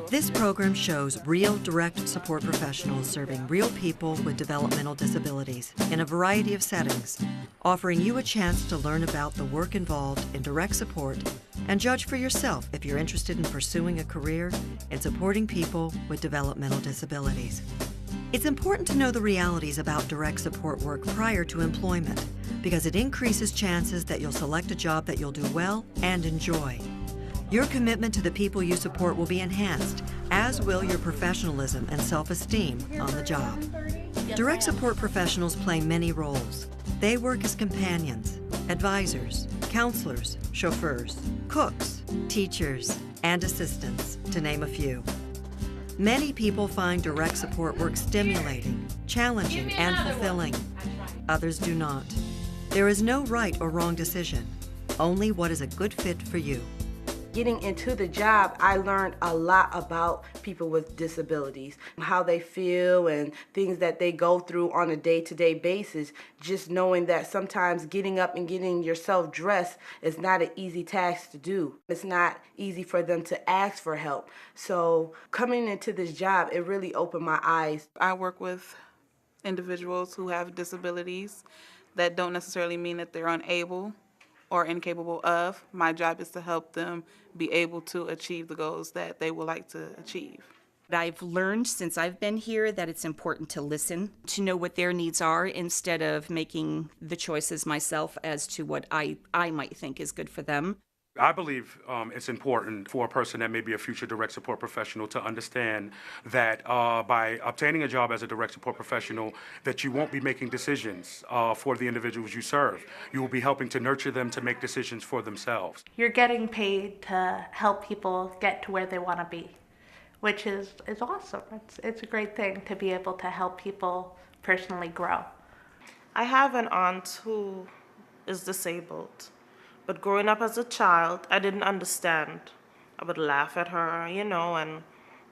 This program shows real direct support professionals serving real people with developmental disabilities in a variety of settings, offering you a chance to learn about the work involved in direct support and judge for yourself if you're interested in pursuing a career in supporting people with developmental disabilities. It's important to know the realities about direct support work prior to employment because it increases chances that you'll select a job that you'll do well and enjoy. Your commitment to the people you support will be enhanced, as will your professionalism and self-esteem on the job. Direct support professionals play many roles. They work as companions, advisors, counselors, chauffeurs, cooks, teachers, and assistants, to name a few. Many people find direct support work stimulating, challenging, and fulfilling. Others do not. There is no right or wrong decision, only what is a good fit for you. Getting into the job, I learned a lot about people with disabilities, how they feel and things that they go through on a day-to-day basis. Just knowing that sometimes getting up and getting yourself dressed is not an easy task to do. It's not easy for them to ask for help. So coming into this job, it really opened my eyes. I work with individuals who have disabilities. That don't necessarily mean that they're unable or incapable of. My job is to help them be able to achieve the goals that they would like to achieve. I've learned since I've been here that it's important to listen, to know what their needs are instead of making the choices myself as to what I might think is good for them. I believe it's important for a person that may be a future direct support professional to understand that by obtaining a job as a direct support professional, that you won't be making decisions for the individuals you serve. You will be helping to nurture them to make decisions for themselves. You're getting paid to help people get to where they want to be, which is awesome. It's a great thing to be able to help people personally grow. I have an aunt who is disabled. But growing up as a child, I didn't understand. I would laugh at her, and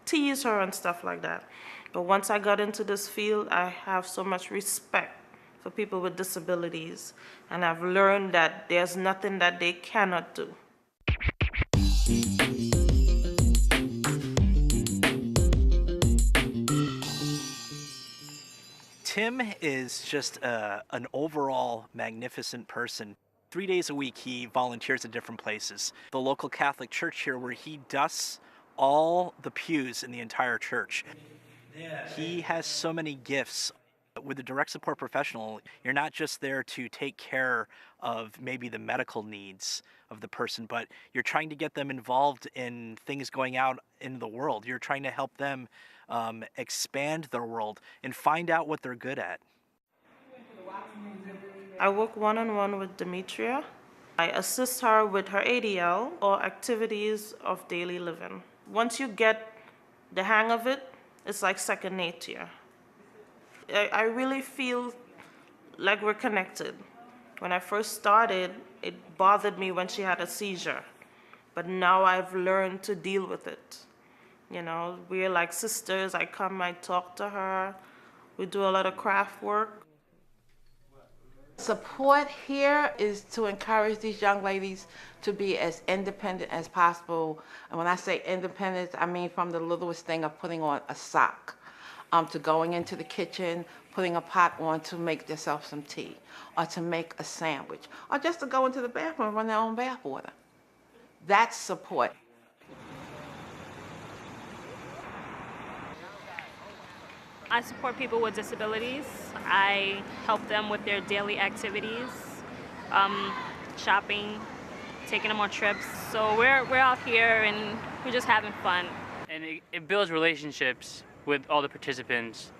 tease her and stuff like that. But once I got into this field, I have so much respect for people with disabilities. And I've learned that there's nothing that they cannot do. Tim is just an overall magnificent person. 3 days a week, he volunteers at different places. The local Catholic church here, where he dusts all the pews in the entire church. He has so many gifts. With a direct support professional, you're not just there to take care of maybe the medical needs of the person, but you're trying to get them involved in things going out in the world. You're trying to help them expand their world and find out what they're good at. I work one-on-one with Demetria. I assist her with her ADL or activities of daily living. Once you get the hang of it, it's like second nature. I really feel like we're connected. When I first started, it bothered me when she had a seizure, but now I've learned to deal with it. We're like sisters. I come, I talk to her. We do a lot of craft work. Support here is to encourage these young ladies to be as independent as possible. And when I say independent, I mean from the littlest thing of putting on a sock, to going into the kitchen, putting a pot on to make yourself some tea, or to make a sandwich, or just to go into the bathroom and run their own bath water. That's support. I support people with disabilities. I help them with their daily activities, shopping, taking them on trips. So we're out here and we're just having fun. And it builds relationships with all the participants.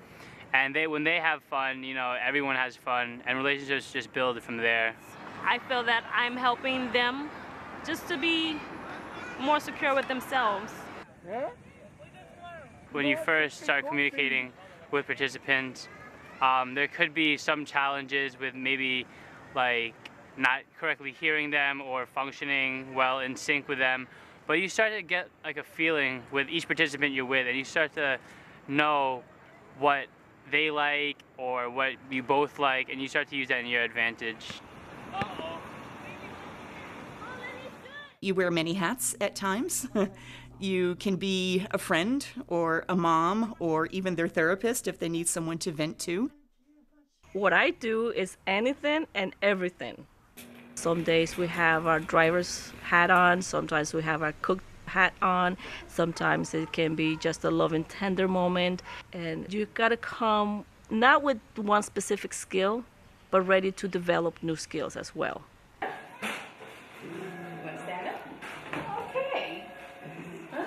And when they have fun, everyone has fun, and relationships just build from there. I feel that I'm helping them just to be more secure with themselves. When you first start communicating with participants, there could be some challenges with maybe like not correctly hearing them or functioning well in sync with them. But you start to get like a feeling with each participant you're with, and you start to know what they like or what you both like, and you start to use that in your advantage. You wear many hats at times. You can be a friend or a mom or even their therapist if they need someone to vent to. What I do is anything and everything. Some days we have our driver's hat on, sometimes we have our cook hat on, sometimes it can be just a loving, tender moment. And you gotta come not with one specific skill, but ready to develop new skills as well.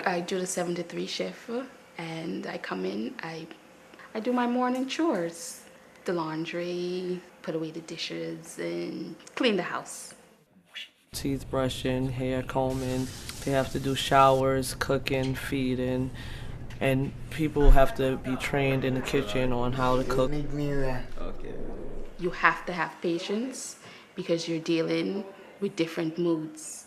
I do the 7 to 3 shift, and I come in, I do my morning chores, the laundry, put away the dishes, and clean the house. Teeth brushing, hair combing, they have to do showers, cooking, feeding, and people have to be trained in the kitchen on how to cook. You have to have patience because you're dealing with different moods.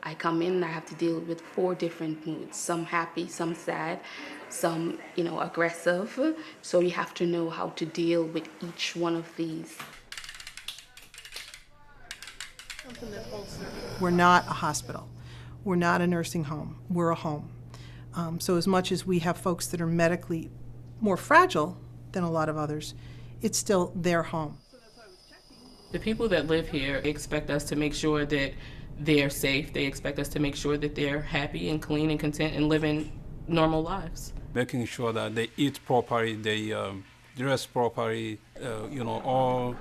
I come in and I have to deal with 4 different moods, some happy, some sad, some, aggressive. So you have to know how to deal with each one of these. We're not a hospital. We're not a nursing home. We're a home. So as much as we have folks that are medically more fragile than a lot of others, it's still their home. The people that live here expect us to make sure that they're safe. They expect us to make sure that they're happy and clean and content and living normal lives. Making sure that they eat properly, they dress properly, all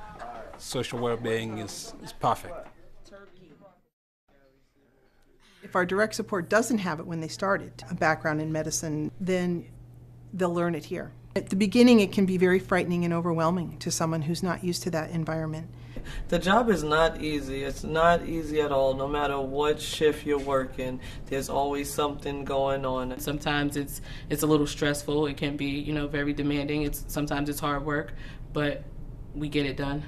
social well-being is perfect. If our direct support doesn't have it when they started, a background in medicine, then they'll learn it here. At the beginning, it can be very frightening and overwhelming to someone who's not used to that environment. The job is not easy. It's not easy at all. No matter what shift you're working, there's always something going on. Sometimes it's a little stressful. It can be, very demanding. Sometimes it's hard work, but we get it done.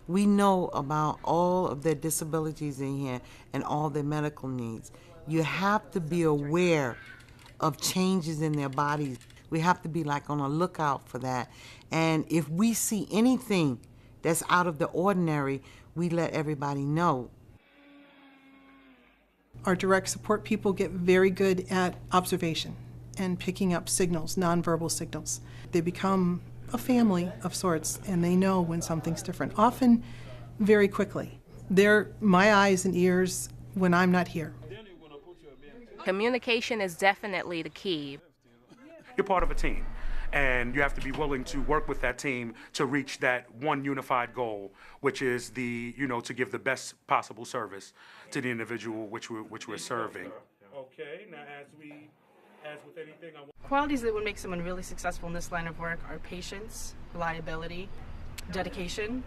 We know about all of their disabilities in here and all their medical needs. You have to be aware of changes in their bodies. We have to be on a lookout for that. And if we see anything that's out of the ordinary, we let everybody know. Our direct support people get very good at observation and picking up signals, nonverbal signals. They become a family of sorts, and they know when something's different, often very quickly. They're my eyes and ears when I'm not here. Communication is definitely the key. You're part of a team, and you have to be willing to work with that team to reach that one unified goal, which is to give the best possible service to the individual which we're serving. Okay, now as with anything, qualities that would make someone really successful in this line of work are patience, reliability, dedication,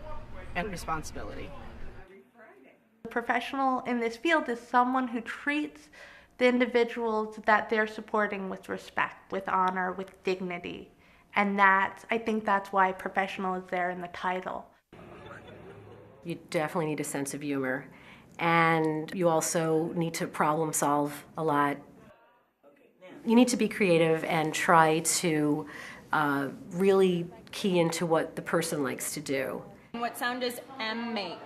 and responsibility. A professional in this field is someone who treats the individuals that they're supporting with respect, with honor, with dignity. And I think that's why professional is there in the title. You definitely need a sense of humor, and you also need to problem solve a lot. You need to be creative and try to really key into what the person likes to do. What sound does M make?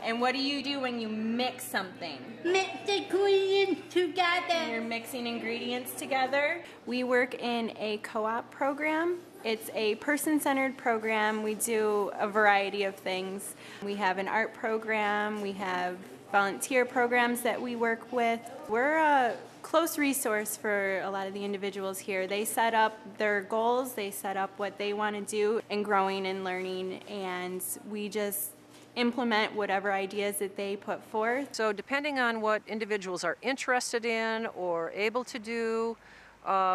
And what do you do when you mix something? Mix the ingredients together. You're mixing ingredients together. We work in a co-op program. It's a person-centered program. We do a variety of things. We have an art program. We have volunteer programs that we work with. We're a close resource for a lot of the individuals here. They set up their goals, they set up what they want to do in growing and learning, and we just implement whatever ideas that they put forth. So depending on what individuals are interested in or able to do,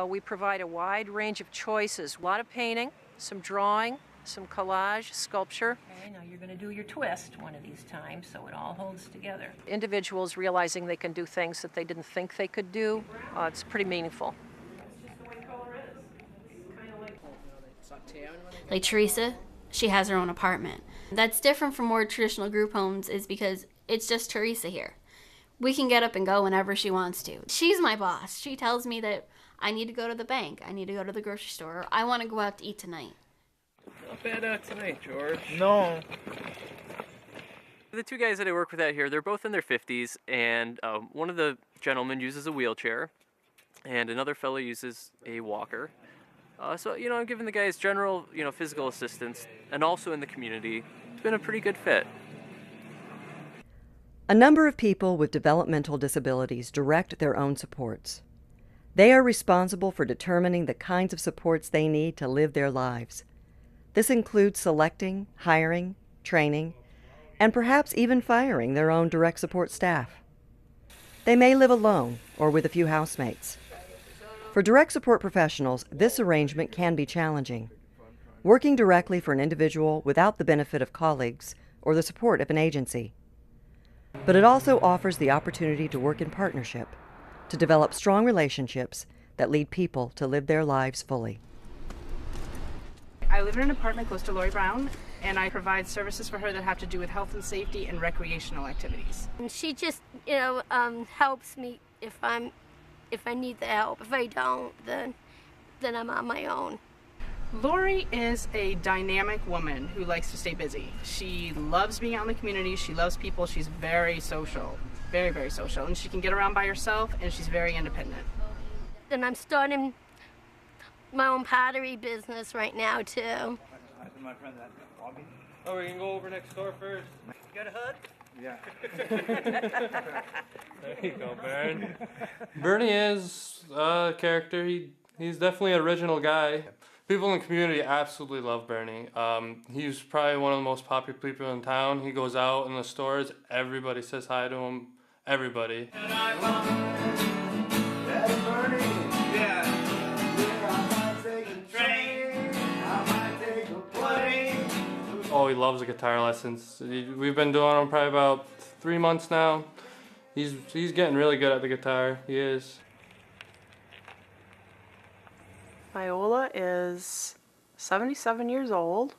we provide a wide range of choices. A lot of painting, some drawing, some collage, sculpture. Okay, now you're going to do your twist one of these times so it all holds together. Individuals realizing they can do things that they didn't think they could do, it's pretty meaningful. Like Teresa, she has her own apartment. That's different from more traditional group homes is because it's just Teresa here. We can get up and go whenever she wants to. She's my boss. She tells me that I need to go to the bank, I need to go to the grocery store, or I want to go out to eat tonight. Not bad tonight, George. No. The two guys that I work with out here, they're both in their 50s, and one of the gentlemen uses a wheelchair, and another fellow uses a walker. So, I'm giving the guys general, physical assistance, and also in the community. It's been a pretty good fit. A number of people with developmental disabilities direct their own supports. They are responsible for determining the kinds of supports they need to live their lives. This includes selecting, hiring, training, and perhaps even firing their own direct support staff. They may live alone or with a few housemates. For direct support professionals, this arrangement can be challenging. Working directly for an individual without the benefit of colleagues or the support of an agency. But it also offers the opportunity to work in partnership, to develop strong relationships that lead people to live their lives fully. I live in an apartment close to Lori Brown, and I provide services for her that have to do with health and safety and recreational activities. And she just, helps me if I need the help. If I don't, then I'm on my own. Lori is a dynamic woman who likes to stay busy. She loves being out in the community. She loves people. She's very social, very, very social. And she can get around by herself, and she's very independent. And I'm starting my own pottery business right now, too. Oh, we can go over next door first. You got a hug? Yeah. There you go, Baron. Bernie is a character. He's definitely an original guy. People in the community absolutely love Bernie. He's probably one of the most popular people in town. He goes out in the stores. Everybody says hi to him. Everybody. Oh, he loves the guitar lessons. We've been doing them probably about 3 months now. He's getting really good at the guitar. He is. Viola is 77 years old,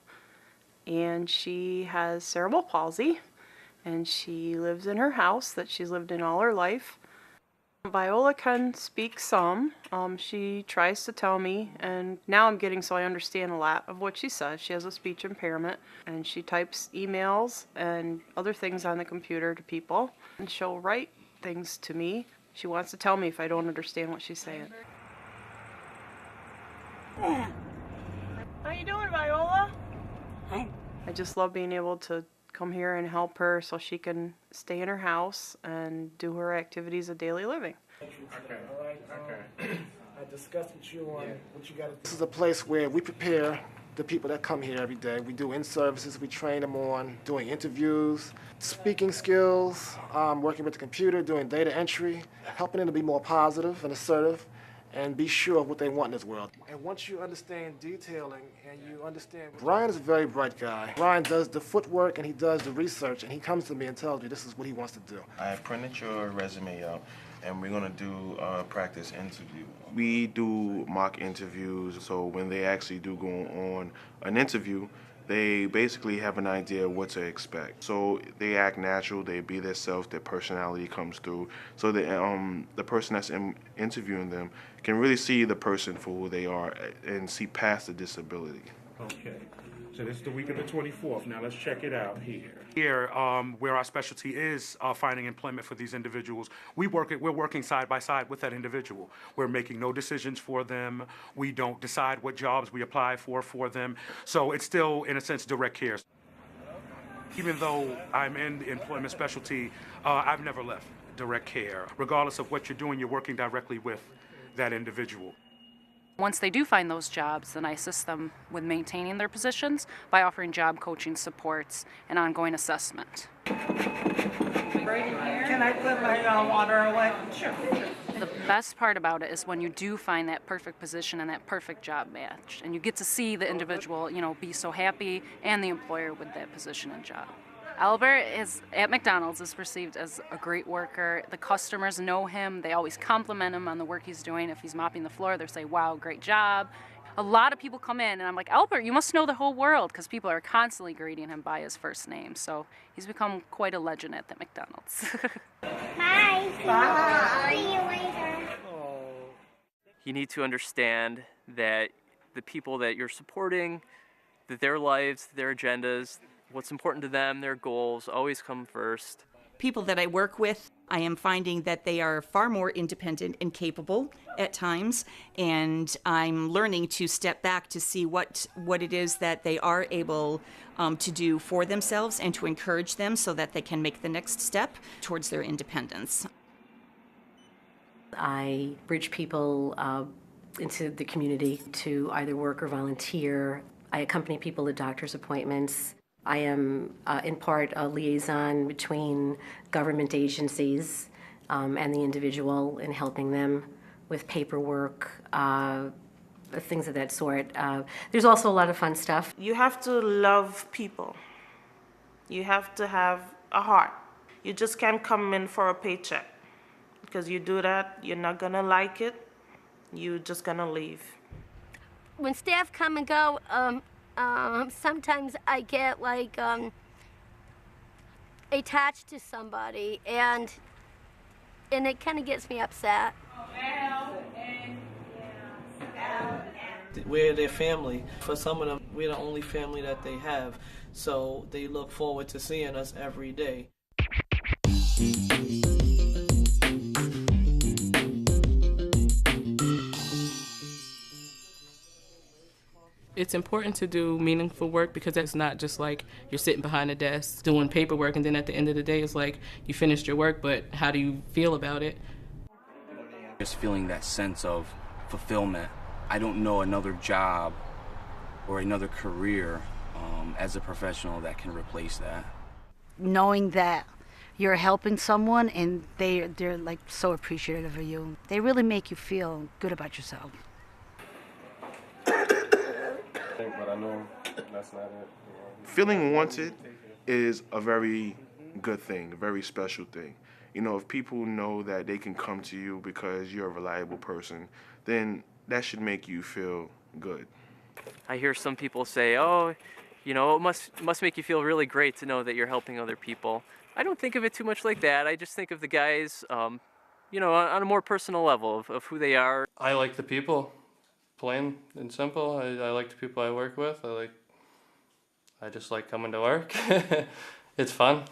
and she has cerebral palsy, and she lives in her house that she's lived in all her life. Viola can speak some. She tries to tell me, and now I'm getting so I understand a lot of what she says. She has a speech impairment, and she types emails and other things on the computer to people, and she'll write things to me. She wants to tell me if I don't understand what she's saying. How you doing, Viola? I just love being able to come here and help her so she can stay in her house and do her activities of daily living. Okay. All right. Okay. I discussed with you on what you got to do. This is a place where we prepare the people that come here every day. We do in-services. We train them on doing interviews, speaking skills, working with the computer, doing data entry, helping them to be more positive and assertive, and be sure of what they want in this world. And once you understand detailing and you understand... Brian is a very bright guy. Brian does the footwork and he does the research, and he comes to me and tells me this is what he wants to do. I printed your resume out, and we're gonna do a practice interview. We do mock interviews, so when they actually do go on an interview, they basically have an idea of what to expect. So they act natural, they be themselves, their personality comes through. So the person that's interviewing them can really see the person for who they are and see past the disability. Okay, so this is the week of the 24th. Now let's check it out here. Here, where our specialty is finding employment for these individuals, we're working side by side with that individual. We're making no decisions for them. We don't decide what jobs we apply for them. So it's still, in a sense, direct care. Even though I'm in the employment specialty, I've never left direct care. Regardless of what you're doing, you're working directly with that individual. Once they do find those jobs, then I assist them with maintaining their positions by offering job coaching supports and ongoing assessment. Can I put my water away? Sure. The best part about it is when you do find that perfect position and that perfect job match, and you get to see the individual, be so happy, and the employer with that position and job. Albert at McDonald's is perceived as a great worker. The customers know him. They always compliment him on the work he's doing. If he's mopping the floor, they say, wow, great job. a lot of people come in and I'm like, Albert, you must know the whole world, because people are constantly greeting him by his first name. So he's become quite a legend at the McDonald's. Bye. Bye. See you later. You need to understand that the people that you're supporting, that their lives, their agendas, what's important to them, their goals, always come first. People that I work with, I am finding that they are far more independent and capable at times, and I'm learning to step back to see what it is that they are able to do for themselves and to encourage them so that they can make the next step towards their independence. I bridge people into the community to either work or volunteer. I accompany people to doctor's appointments. I am, in part, a liaison between government agencies and the individual in helping them with paperwork, things of that sort. There's also a lot of fun stuff. You have to love people. You have to have a heart. You just can't come in for a paycheck, because you do that, you're not gonna like it. You're just gonna leave. When staff come and go, sometimes I get like attached to somebody, and it kind of gets me upset. We're their family. For some of them, we're the only family that they have, so they look forward to seeing us every day. It's important to do meaningful work, because it's not just like you're sitting behind a desk doing paperwork and then at the end of the day it's like you finished your work, but how do you feel about it? Just feeling that sense of fulfillment. I don't know another job or another career as a professional that can replace that. Knowing that you're helping someone and they're like so appreciative of you. They really make you feel good about yourself. But I know that's not it. Feeling wanted is a very good thing, a very special thing. You know, if people know that they can come to you because you're a reliable person, then that should make you feel good. I hear some people say, oh, you know, it must make you feel really great to know that you're helping other people. I don't think of it too much like that. I just think of the guys, you know, on a more personal level of who they are. I like the people. Plain and simple. I like the people I work with. I just like coming to work. It's fun.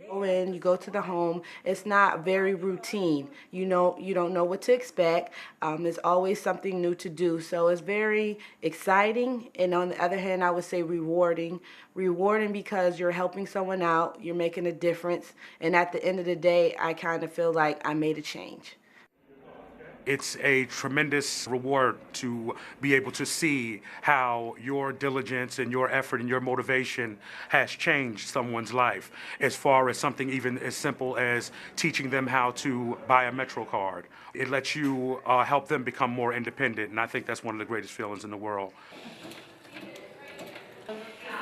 When you go to the home, it's not very routine. You don't know what to expect. There's always something new to do. So it's very exciting, and on the other hand, I would say rewarding. Rewarding because you're helping someone out, you're making a difference, and at the end of the day, I kind of feel like I made a change. It's a tremendous reward to be able to see how your diligence and your effort and your motivation has changed someone's life, as far as something even as simple as teaching them how to buy a Metro card. It lets you help them become more independent, and I think that's one of the greatest feelings in the world.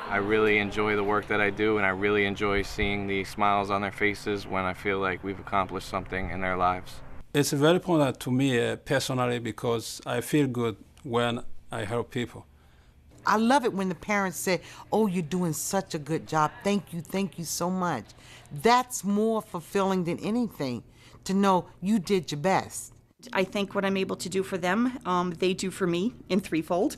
I really enjoy the work that I do, and I really enjoy seeing the smiles on their faces when I feel like we've accomplished something in their lives. It's very important to me personally, because I feel good when I help people. I love it when the parents say, oh, you're doing such a good job. Thank you so much. That's more fulfilling than anything, to know you did your best. I think what I'm able to do for them, they do for me in threefold.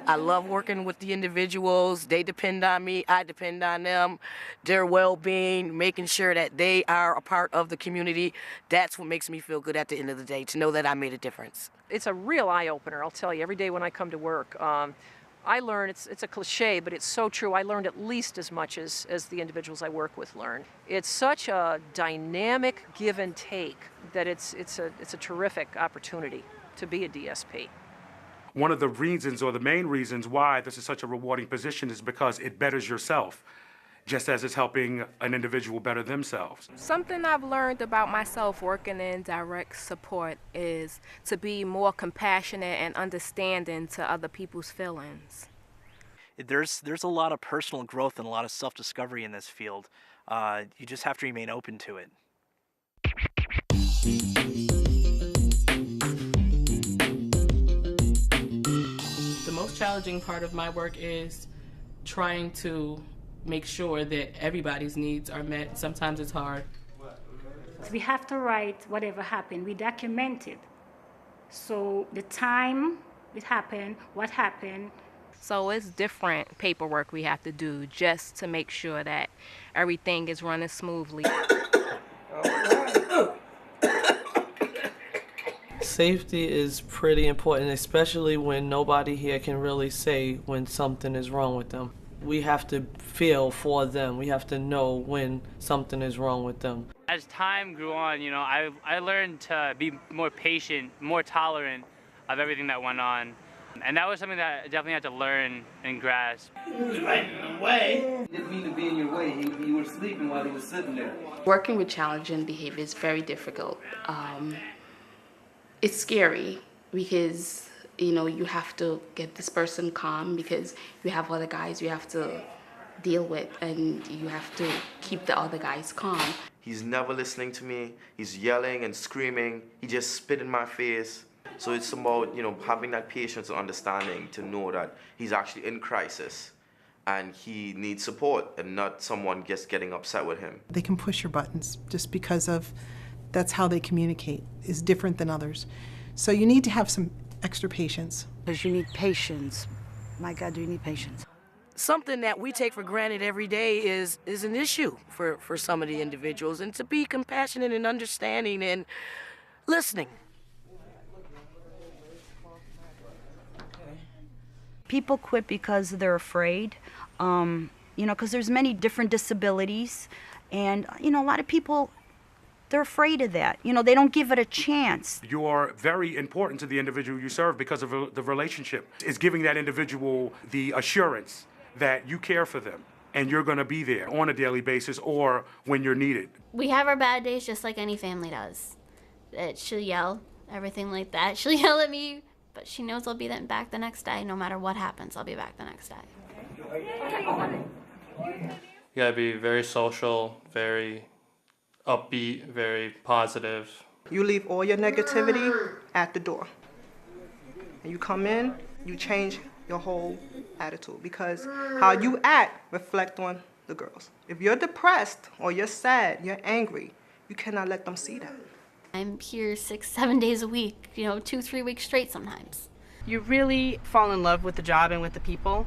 I love working with the individuals. They depend on me, I depend on them. Their well-being, making sure that they are a part of the community. That's what makes me feel good at the end of the day, to know that I made a difference. It's a real eye-opener, I'll tell you, every day when I come to work. I learn, it's a cliche, but it's so true. I learned at least as much as the individuals I work with learn. It's such a dynamic give and take that it's a terrific opportunity to be a DSP. One of the reasons, or the main reasons, why this is such a rewarding position is because it betters yourself, just as it's helping an individual better themselves. Something I've learned about myself working in direct support is to be more compassionate and understanding to other people's feelings. There's a lot of personal growth and a lot of self-discovery in this field. You just have to remain open to it. challenging part of my work is trying to make sure that everybody's needs are met. Sometimes it's hard. We have to write whatever happened. We document it. So the time it happened, what happened. So it's different paperwork we have to do just to make sure that everything is running smoothly. Safety is pretty important, especially when nobody here can really say when something is wrong with them. We have to feel for them. We have to know when something is wrong with them. As time grew on, I learned to be more patient, more tolerant of everything that went on. And that was something that I definitely had to learn and grasp. He was right in the way. Didn't mean to be in your way. He was sleeping while he was sitting there. Working with challenging behavior is very difficult. It's scary because, you have to get this person calm because you have other guys you have to deal with and you have to keep the other guys calm. He's never listening to me. He's yelling and screaming. He just spit in my face. So it's about, having that patience and understanding to know that he's actually in crisis and he needs support and not someone just getting upset with him. They can push your buttons just because of that's how they communicate is different than others. So you need to have some extra patience. Because you need patience. My God, do you need patience? Something that we take for granted every day is an issue for some of the individuals, and to be compassionate and understanding and listening. People quit because they're afraid, because there's many different disabilities, and, a lot of people, they're afraid of that. They don't give it a chance. You are very important to the individual you serve because of the relationship. It's giving that individual the assurance that you care for them and you're going to be there on a daily basis or when you're needed. We have our bad days just like any family does. She'll yell, everything like that. She'll yell at me, but she knows I'll be back the next day. No matter what happens, I'll be back the next day. You gotta be very social, very upbeat, very positive. You leave all your negativity at the door. And you come in, you change your whole attitude because how you act reflect on the girls. If you're depressed or you're sad, you're angry, you cannot let them see that. I'm here 6-7 days a week, 2-3 weeks straight sometimes. You really fall in love with the job and with the people,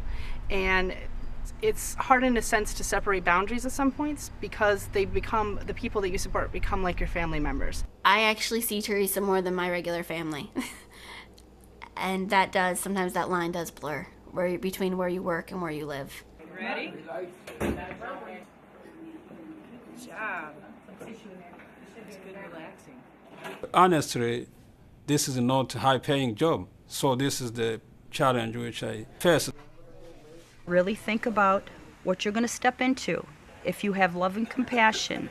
and it's hard in a sense to separate boundaries at some points because the people that you support become like your family members. I actually see Teresa more than my regular family. And sometimes that line does blur between where you work and where you live. Ready? Good job. It's good relaxing. Honestly, this is not a high-paying job, so this is the challenge which I face. Really think about what you're going to step into. If you have love and compassion,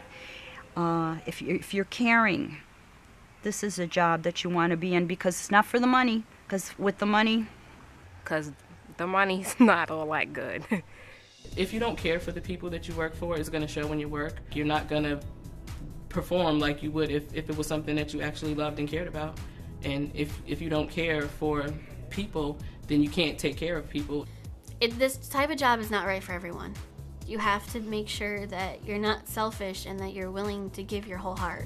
if you're caring, this is a job that you want to be in because it's not for the money. Because the money's not all that good. If you don't care for the people that you work for, it's going to show when you work. You're not going to perform like you would if it was something that you actually loved and cared about. And if you don't care for people, then you can't take care of people. This type of job is not right for everyone. You have to make sure that you're not selfish and that you're willing to give your whole heart.